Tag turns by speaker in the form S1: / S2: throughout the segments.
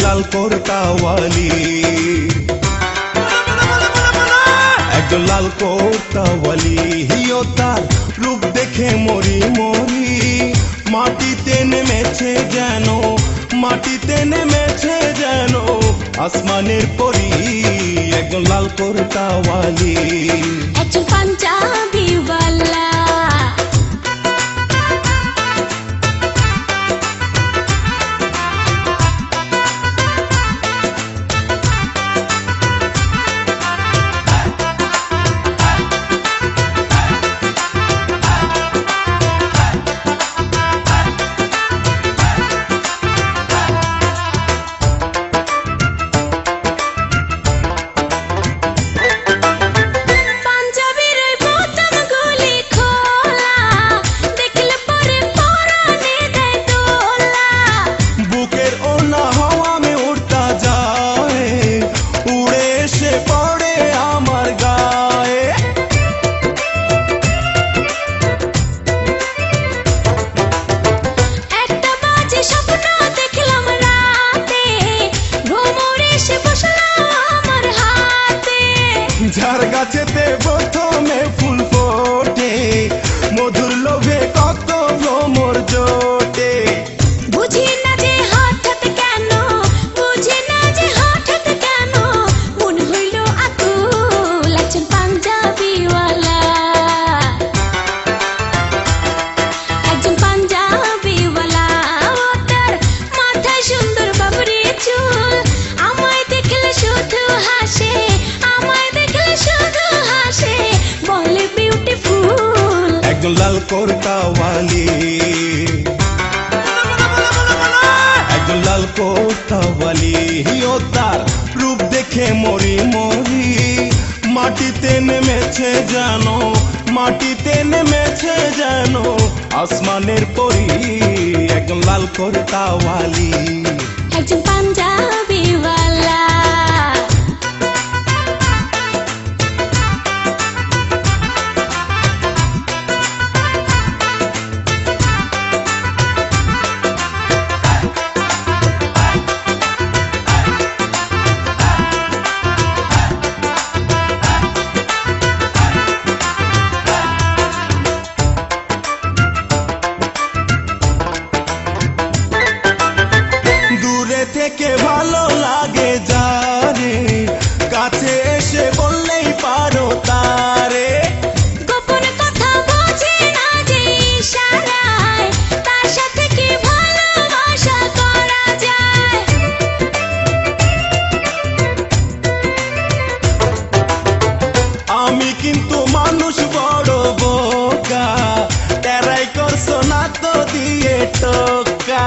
S1: লাল কোর্তাওয়ালি, একজন লাল কোর্তাওয়ালি। হিও তার রূপ দেখে মরি মরি, মাটিতে নেমেছে যেন, মাটিতে নেমেছে যেন আসমানের পরি। একজন লাল কোর্তাওয়ালি,
S2: একজন পাঞ্জাবিওয়ালা,
S1: যার গাছেতে প্রথমে ফুল ফোটে, মধুর লোভে কত ভ্রমর জোটে।
S2: বুঝি না যে হঠাৎ কেন, বুঝি না যে হঠাৎ কেন মন হইল আকুল। একজন পাঞ্জাবিওয়ালা, একজন পাঞ্জাবিওয়ালা, ও তার মাথায় সুন্দর বাবরি চুল, আমায় দেখলে শুধু হাসে, আমায় দেখলে শুধু হাসে, বলে বিউটিফুল।
S1: একজন লাল কোর্তাওয়ালি, একজন লাল কোর্তাওয়ালি। হিও তার রূপ দেখে মরি মরি, মাটিতে নেমেছে যেন, মাটিতে নেমেছে যেন আসমানের পরি। একজন লাল কোর্তাওয়ালি,
S2: একজন পাঞ্জাবিওয়ালা,
S1: থেকে ভালো লাগে যারে, কাছে এসে বললেই পারো তারে।
S2: গোপন কথা বোঝে না যে ইশারায়, তার সাথে কি ভালোবাসা করা যায়।
S1: আমি কিন্তু মানুষ বড় বোকা, তেরাই করছো না তো দিয়ে টোকা।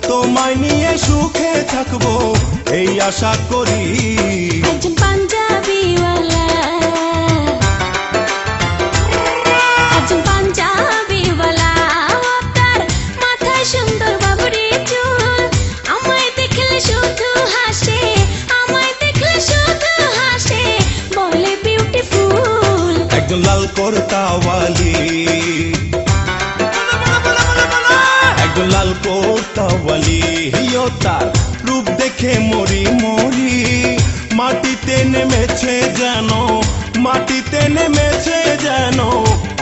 S1: তোমায় নিয়ে সুখে থাকবো এই আশা করি।
S2: একজন পাঞ্জাবিওয়ালা, একজন পাঞ্জাবিওয়ালা, ও তার মাথায় সুন্দর বাবরি চুল, আমায় দেখলে শুধু হাসে, আমায় দেখলে শুধু হাসে, বলে বিউটিফুল।
S1: একজন লাল কোর্তাওয়ালি, একজন লাল কোর্তাওয়ালি। হিও তার রূপ দেখে মরি মরি, মাটিতে নেমেছে যেন, মাটিতে নেমেছে যেন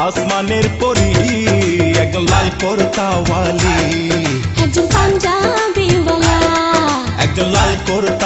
S1: আসমানের পরি। একজন লাল কোর্তাওয়ালি,
S2: একজন পাঞ্জাবিওয়ালা,
S1: একজন লাল কোর্তা।